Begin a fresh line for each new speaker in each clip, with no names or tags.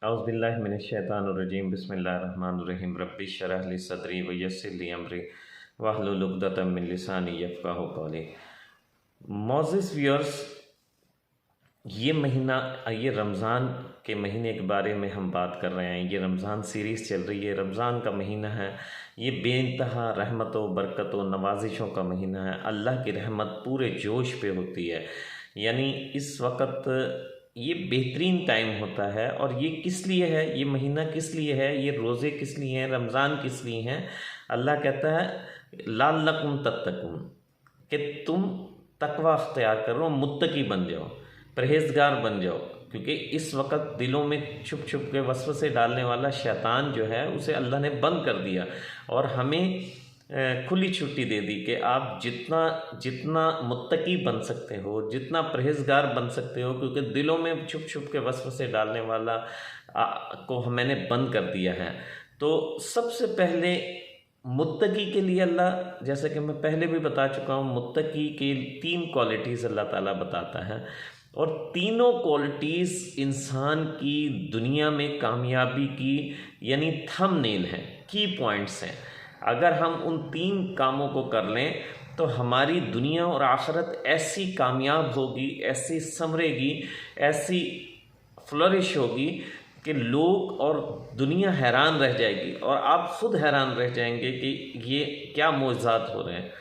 औज़ुबिल्लाहि मिनश्शैतानिर्रजीम बिस्मिल्लाहिर्रहमानिर्रहीम रब्बिश शरह ली सदरी व यस्सिर ली अमरी वहलुल उक़दतम मिन लिसानी यफ़क़हू क़ौली। मोअज़्ज़िज़ व्यूअर्स, ये महीना, ये रमज़ान के महीने के बारे में हम बात कर रहे हैं। ये रमज़ान सीरीज़ चल रही है। रमज़ान का महीना है, ये बेइंतहा रहमतों, बरकतों, नवाज़िशों का महीना है। अल्लाह की रहमत पूरे जोश पे होती है। यानी इस वक़्त ये बेहतरीन टाइम होता है। और ये किस लिए है, ये महीना किस लिए है, ये रोज़े किस लिए हैं, रमज़ान किस लिए हैं? अल्लाह कहता है लअल्लकुम तत्तकून, कि तुम तकवा अख्तियार करो, मुत्तकी बन जाओ, परहेज़गार बन जाओ। क्योंकि इस वक्त दिलों में छुप छुप के वसवसे डालने वाला शैतान जो है, उसे अल्लाह ने बंद कर दिया और हमें खुली छुट्टी दे दी कि आप जितना जितना मुत्तकी बन सकते हो, जितना परहेज़गार बन सकते हो, क्योंकि दिलों में छुप छुप के वसवसे डालने वाला को मैंने बंद कर दिया है। तो सबसे पहले मुत्तकी के लिए अल्लाह, जैसे कि मैं पहले भी बता चुका हूँ, मुत्तकी के 3 क्वालिटीज़ अल्लाह ताला बताता है और तीनों क्वालिटीज़ इंसान की दुनिया में कामयाबी की यानी थंबनेल हैं, की पॉइंट्स हैं। अगर हम उन 3 कामों को कर लें तो हमारी दुनिया और आखिरत ऐसी कामयाब होगी, ऐसी संवरेगी, ऐसी फ्लरिश होगी कि लोग और दुनिया हैरान रह जाएगी और आप ख़ुद हैरान रह जाएंगे कि ये क्या मोज़ात हो रहे हैं।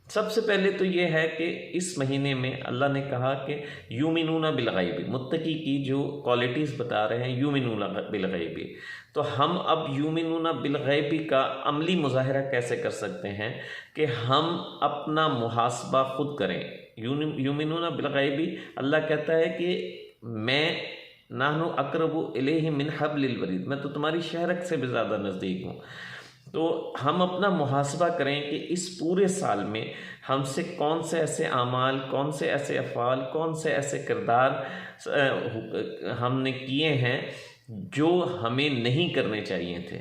सबसे पहले तो ये है कि इस महीने में अल्लाह ने कहा कि यूमिनूना बिलगैबी, मुत्तकी की जो क्वालिटीज़ बता रहे हैं, यूमिनूना बिलगैबी। तो हम अब यूमिनूना बिलगैबी का अमली मुज़ाहरा कैसे कर सकते हैं कि हम अपना मुहासबा ख़ुद करें। यूमिनूना बिलगैबी, अल्लाह कहता है कि मैं नाहनु अक़रबु इलैहि मिन हब्लिल वरीद, मैं तो तुम्हारी शहरक से भी ज़्यादा नज़दीक हूँ। तो हम अपना मुहासबा करें कि इस पूरे साल में हमसे कौन से ऐसे आमाल, कौन से ऐसे अफ़ाल, कौन से ऐसे किरदार हमने किए हैं जो हमें नहीं करने चाहिए थे।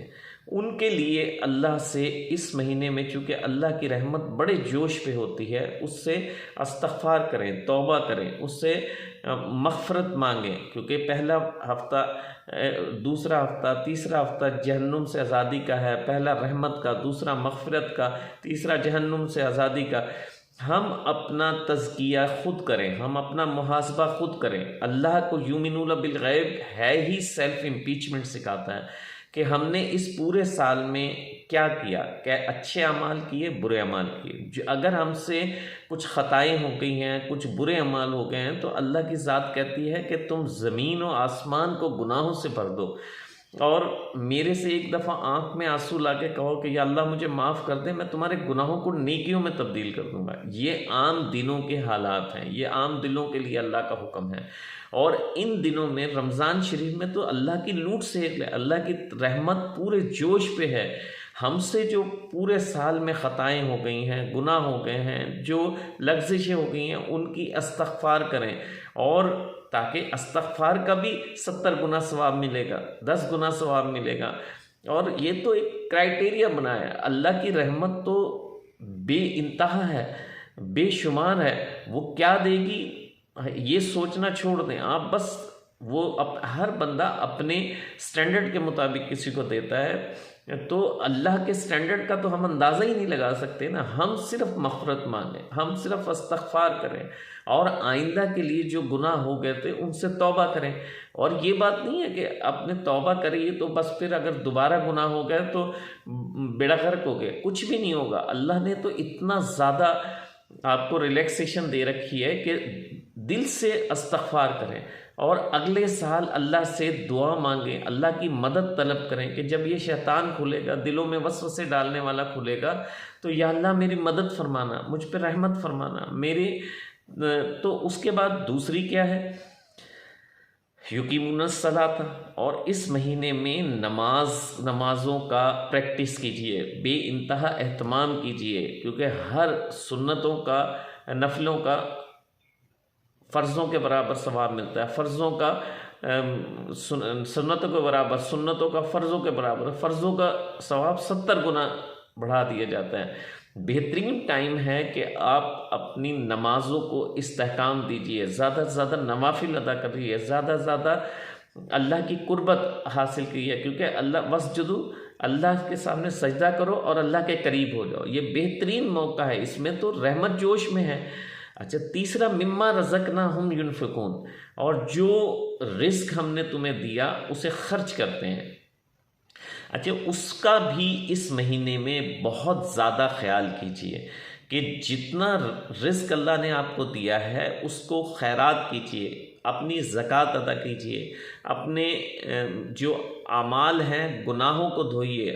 उनके लिए अल्लाह से इस महीने में, चूँकि अल्लाह की रहमत बड़े जोश पे होती है, उससे इस्तग़फ़ार करें, तौबा करें, उससे मग़फ़िरत मांगें। क्योंकि पहला हफ़्ता, दूसरा हफ़्ता, तीसरा हफ़्ता जहन्नुम से आज़ादी का है। पहला रहमत का, दूसरा मग़फ़िरत का, तीसरा जहन्नुम से आज़ादी का। हम अपना तज़किया ख़ुद करें, हम अपना मुहासबा ख़ुद करें। अल्लाह को यूमिनूना बिलगैब है ही सेल्फ़ इम्पीचमेंट सिखाता है कि हमने इस पूरे साल में क्या किया, क्या अच्छे अमाल किए, बुरे अमाल किए। अगर हमसे कुछ ख़ताएँ हो गई हैं, कुछ बुरे अमाल हो गए हैं, तो अल्लाह की ज़ात कहती है कि तुम ज़मीन और आसमान को गुनाहों से भर दो और मेरे से एक दफ़ा आँख में आंसू ला के कहो कि या अल्लाह मुझे माफ़ कर दे, मैं तुम्हारे गुनाहों को नेकियों में तब्दील कर दूँगा। ये आम दिनों के हालात हैं, ये आम दिलों के लिए अल्लाह का हुक्म है। और इन दिनों में, रमज़ान शरीफ में, तो अल्लाह की लूट से, अल्लाह की रहमत पूरे जोश पे है। हमसे जो पूरे साल में ख़ताएँ हो गई हैं, गुनाह हो गए हैं, जो लग़ज़िशें हो गई हैं, उनकी इस्तग़फ़ार करें। और ताकि इस्तग़फ़ार का भी 70 गुना सवाब मिलेगा, 10 गुना सवाब मिलेगा। और ये तो एक क्राइटेरिया बनाया है। अल्लाह की रहमत तो बेइंतहा है, बेशुमार है। वो क्या देगी ये सोचना छोड़ दें आप। बस वो हर बंदा अपने स्टैंडर्ड के मुताबिक किसी को देता है। तो अल्लाह के स्टैंडर्ड का तो हम अंदाज़ा ही नहीं लगा सकते ना। हम सिर्फ मग़फ़िरत मांगें, हम सिर्फ इस्तग़फ़ार करें और आइंदा के लिए जो गुनाह हो गए थे उनसे तौबा करें। और ये बात नहीं है कि आपने तौबा करी तो बस फिर अगर दोबारा गुनाह हो गए तो बेड़ा गर्क हो गया, कुछ भी नहीं होगा। अल्लाह ने तो इतना ज़्यादा आपको रिलैक्सेशन दे रखी है कि दिल से इस्तग़फ़ार करें और अगले साल अल्लाह से दुआ मांगें, अल्लाह की मदद तलब करें कि जब ये शैतान खुलेगा, दिलों में वसवसे डालने वाला खुलेगा, तो या अल्लाह मेरी मदद फरमाना, मुझ पर रहमत फरमाना मेरे। तो उसके बाद दूसरी क्या है, युकीमुनस सलाता। और इस महीने में नमाज़ों का प्रैक्टिस कीजिए, बेइंतहा एहतमाम कीजिए। क्योंकि हर सुन्नतों का, नफलों का फ़र्ज़ों के बराबर सवाब मिलता है। फ़र्ज़ों का सुन्नतों के बराबर, सुन्नतों का फ़र्ज़ों के बराबर, फ़र्ज़ों का सवाब 70 गुना बढ़ा दिया जाता है। बेहतरीन टाइम है कि आप अपनी नमाज़ों को इस्तेहकाम दीजिए, ज़्यादा से ज़्यादा नवाफिल अदा करिए, ज़्यादा से ज़्यादा अल्लाह की कुर्बत हासिल की है, क्योंकि अल्लाह वस्जुदू, अल्लाह के सामने सजदा करो और अल्लाह के करीब हो जाओ। ये बेहतरीन मौका है, इसमें तो रहमत जोश में है। अच्छा, तीसरा मिम्मा रज़क़नाहुम युनफ़िक़ून, और जो रिस्क हमने तुम्हें दिया उसे खर्च करते हैं। अच्छा, उसका भी इस महीने में बहुत ज़्यादा ख्याल कीजिए कि जितना रिस्क अल्लाह ने आपको दिया है उसको खैरात कीजिए, अपनी ज़कात अदा कीजिए, अपने जो आमाल हैं गुनाहों को धोइए,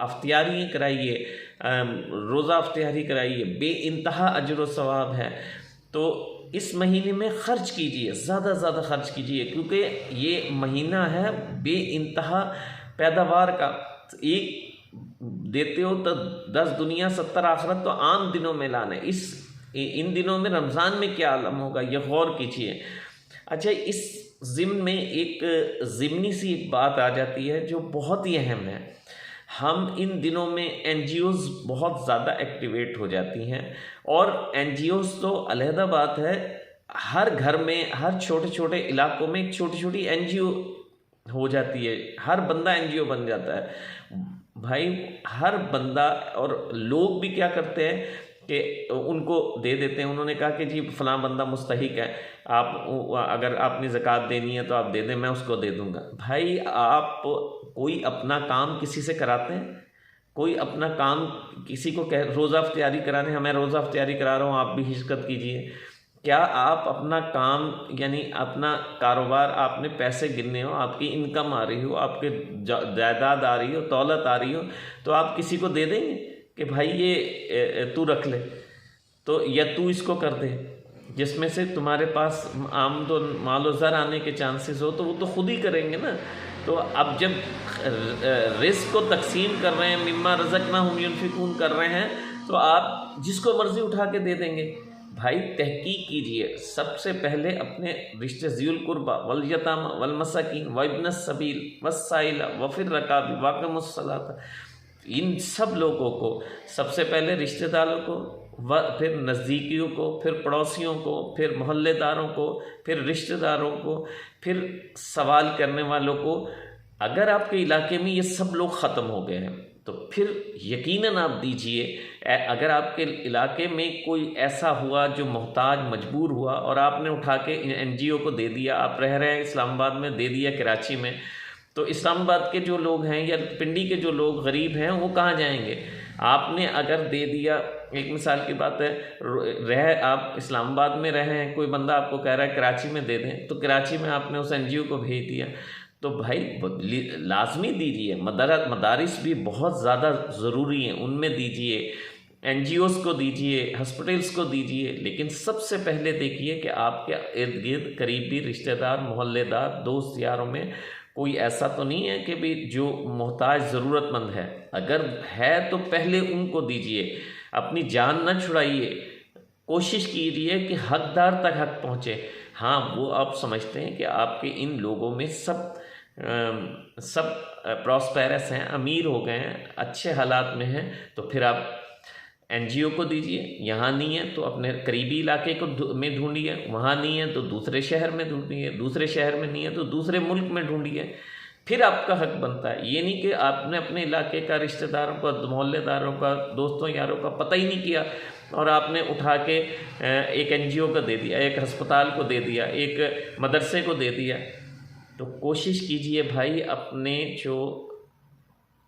अफ्तियारी कराइए, रोज़ा अफ्तियारी कराइए, बेइंतहा अजर व सवाब है। तो इस महीने में ख़र्च कीजिए, ज़्यादा से ज़्यादा ख़र्च कीजिए, क्योंकि ये महीना है बेइंतहा पैदावार का। एक देते हो तो 10 दुनिया 70 आखिरत, तो आम दिनों में लाना है। इन दिनों में रमज़ान में क्या आलम होगा, ये गौर कीजिए। अच्छा, इस ज़िम्न में एक ज़िमनी सी एक बात आ जाती है जो बहुत ही अहम है। हम इन दिनों में NGOs बहुत ज़्यादा एक्टिवेट हो जाती हैं, और NGOs तो अलहदा बात है, हर घर में, हर छोटे छोटे इलाकों में एक छोटी छोटी NGO हो जाती है, हर बंदा NGO बन जाता है भाई, हर बंदा। और लोग भी क्या करते हैं कि उनको दे देते हैं। उन्होंने कहा कि जी फ़लाँ बंदा मुस्तहिक है, आप अगर आपने ज़कात देनी है तो आप दे दें, मैं उसको दे दूँगा। भाई, आप कोई अपना काम किसी से कराते हैं? कोई अपना काम किसी को कह रोज़ा अफ्तियारी कराने, हमें रोज़ा अफ्तियारी करा रहा हूँ, आप भी हिरकत कीजिए। क्या आप अपना काम यानी अपना कारोबार, आपने पैसे गिनने हो, आपकी इनकम आ रही हो, आपके जायदाद आ रही हो, दौलत आ रही हो, तो आप किसी को दे देंगे कि भाई ये तू रख ले, तो या तू इसको कर दे, जिसमें से तुम्हारे पास आमदो मालो ज़र आने के चांसेस हो, तो वो तो खुद ही करेंगे ना। तो अब जब रिस्क को तकसीम कर रहे हैं, मिम्मा रज़क़नाहुम युनफ़िक़ून कर रहे हैं, तो आप जिसको मर्ज़ी उठा के दे देंगे। भाई, तहकीक कीजिए, सबसे पहले अपने रिश्ते ज़ीउल कुर्बा वल यतामा वल मसाकीन व इब्नस सबील वस्साइला व फिर रकाबी वाक़िमुस सलात, इन सब लोगों को, सबसे पहले रिश्तेदारों को, व फिर नज़दीकियों को, फिर पड़ोसियों को, फिर मोहल्लेदारों को, फिर रिश्तेदारों को, फिर सवाल करने वालों को। अगर आपके इलाके में ये सब लोग ख़त्म हो गए हैं तो फिर यकीनन आप दीजिए। अगर आपके इलाके में कोई ऐसा हुआ जो मोहताज मजबूर हुआ और आपने उठा के NGO को दे दिया, आप रह रहे हैं इस्लामाबाद में, दे दिया कराची में, तो इस्लामाबाद के जो लोग हैं या पिंडी के जो लोग गरीब हैं वो कहाँ जाएंगे? आपने अगर दे दिया, एक मिसाल की बात है, आप इस्लामाबाद में रहे हैं, कोई बंदा आपको कह रहा है कराची में दे दें, तो कराची में आपने उस NGO को भेज दिया, तो भाई लाजमी दीजिए। मदारिस भी बहुत ज़्यादा ज़रूरी हैं, उनमें दीजिए, NGOs को दीजिए, हॉस्पिटल्स को दीजिए, लेकिन सबसे पहले देखिए कि आपके इर्द गिर्द करीबी रिश्तेदार, मोहल्लेदार, दोस्त यारों में कोई ऐसा तो नहीं है कि भी जो मोहताज ज़रूरतमंद है। अगर है तो पहले उनको दीजिए, अपनी जान न छुड़ाइए, कोशिश कीजिए कि हकदार तक हक पहुँचे। हाँ, वो आप समझते हैं कि आपके इन लोगों में सब प्रॉस्पेरस हैं, अमीर हो गए हैं, अच्छे हालात में हैं, तो फिर आप NGO को दीजिए। यहाँ नहीं है तो अपने करीबी इलाके को में ढूंढिए, वहाँ नहीं है तो दूसरे शहर में ढूंढिए, दूसरे शहर में नहीं है तो दूसरे मुल्क में ढूंढिए। फिर आपका हक बनता है। ये नहीं कि आपने अपने इलाके का, रिश्तेदारों का, मोहल्लेदारों का, दोस्तों यारों का पता ही नहीं किया और आपने उठा के एक NGO को दे दिया, एक अस्पताल को दे दिया, एक मदरसे को दे दिया। तो कोशिश कीजिए भाई, अपने जो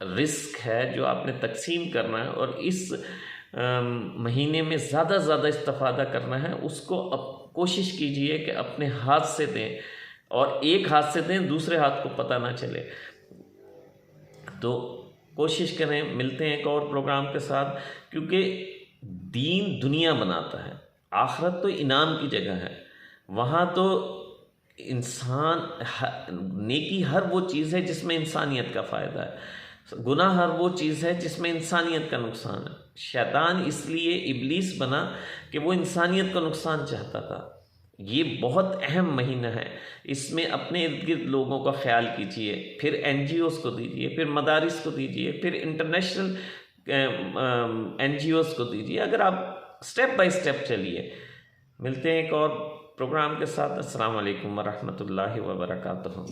रिस्क है जो आपने तकसीम करना है और इस महीने में ज़्यादा से ज़्यादा इस्तिफ़ादा करना है, उसको अब कोशिश कीजिए कि अपने हाथ से दें, और एक हाथ से दें, दूसरे हाथ को पता ना चले। तो कोशिश करें। मिलते हैं एक और प्रोग्राम के साथ, क्योंकि दीन दुनिया बनाता है, आखिरत तो इनाम की जगह है। वहाँ तो इंसान, नेकी हर वो चीज़ है जिसमें इंसानियत का फ़ायदा है, गुनाह हर वो चीज़ है जिसमें इंसानियत का नुकसान है। शैतान इसलिए इब्लीस बना कि वो इंसानियत का नुकसान चाहता था। ये बहुत अहम महीना है, इसमें अपने इर्द गिर्द लोगों का ख्याल कीजिए, फिर NGOs को दीजिए, फिर मदारिस को दीजिए, फिर इंटरनेशनल NGOs को दीजिए। अगर आप स्टेप बाय स्टेप चलिए। मिलते हैं एक और प्रोग्राम के साथ। अस्सलाम वालेकुम व रहमतुल्लाहि व बरकातुहू।